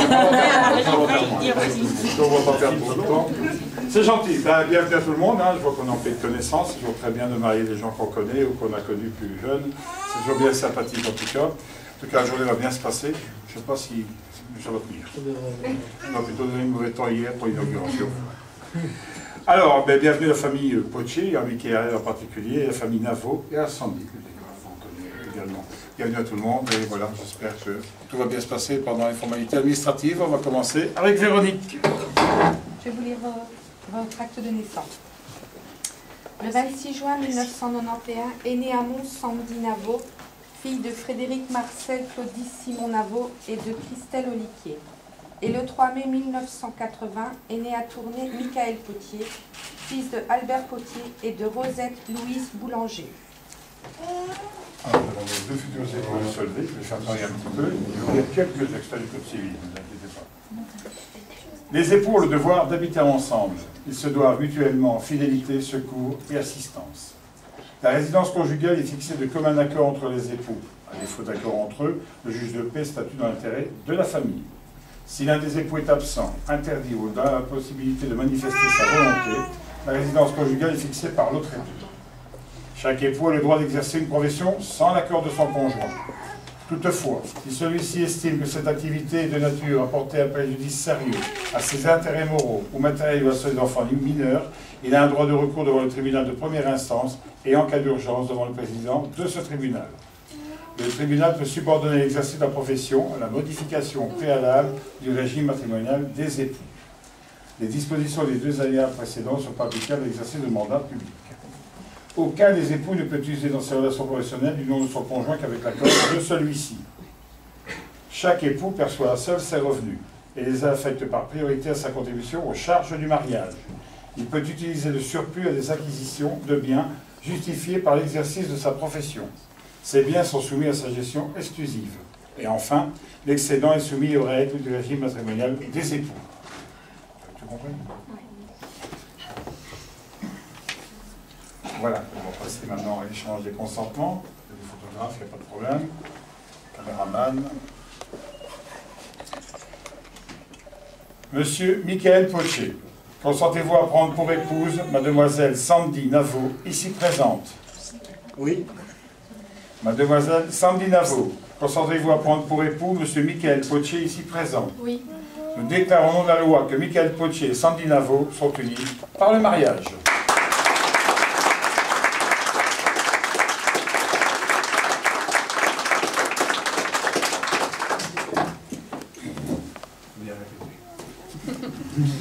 On va pas perdre trop de temps. C'est gentil. Ben, bienvenue à tout le monde. Hein. Je vois qu'on en fait connaissance. C'est toujours très bien de marier des gens qu'on connaît ou qu'on a connus plus jeunes. C'est toujours bien sympathique en tout cas. En tout cas, la journée va bien se passer. Je ne sais pas si ça va tenir. On va plutôt donner une mauvaise temps hier pour l'inauguration. Alors, ben, bienvenue à la famille Potier, à Michael en particulier, à la famille Navo et à Sandy, que vous connaissez également. Bienvenue à tout le monde et voilà, j'espère que tout va bien se passer pendant les formalités administratives. On va commencer avec Véronique. Je vais vous lire votre acte de naissance. Le 26 juin 1991 est née à Mons Sandy Navo, fille de Frédéric Marcel Claudis Simon Navo et de Christelle Oliquier. Et le 3 mai 1980 est né à Tournai Michael Potier, fils de Albert Potier et de Rosette Louise Boulanger. Alors, nous avons les deux futurs époux se lever, je vais faire travailler un petit peu. Il y a quelques extraits du code civil, ne vous inquiétez pas. Les époux ont le devoir d'habiter ensemble. Ils se doivent mutuellement fidélité, secours et assistance. La résidence conjugale est fixée de commun accord entre les époux. À défaut d'accord entre eux, le juge de paix statue dans l'intérêt de la famille. Si l'un des époux est absent, interdit ou dans la possibilité de manifester sa volonté, la résidence conjugale est fixée par l'autre époux. Chaque époux a le droit d'exercer une profession sans l'accord de son conjoint. Toutefois, si celui-ci estime que cette activité est de nature à porter un préjudice sérieux à ses intérêts moraux ou matériels ou à ceux d'enfants mineurs, il a un droit de recours devant le tribunal de première instance et en cas d'urgence devant le président de ce tribunal. Le tribunal peut subordonner l'exercice de la profession à la modification préalable du régime matrimonial des époux. Les dispositions des deux alinéas précédents ne sont pas applicables à l'exercice de mandat public. Aucun des époux ne peut utiliser dans ses relations professionnelles du nom de son conjoint qu'avec l'accord de celui-ci. Chaque époux perçoit seul ses revenus et les affecte par priorité à sa contribution aux charges du mariage. Il peut utiliser le surplus à des acquisitions de biens justifiées par l'exercice de sa profession. Ces biens sont soumis à sa gestion exclusive. Et enfin, l'excédent est soumis aux règles du régime matrimonial des époux. Tu comprends ? Voilà, on va passer maintenant à l'échange des consentements. Les photographes, il n'y a pas de problème. Caméraman. Monsieur Michael Potier, consentez-vous à prendre pour épouse mademoiselle Sandy Navo, ici présente? Oui. Mademoiselle Sandy Navo, consentez-vous à prendre pour époux monsieur Michael Potier, ici présent? Oui. Nous déclarons au nom de la loi que Michael Potier et Sandy Navo sont unis par le mariage. Bien répété.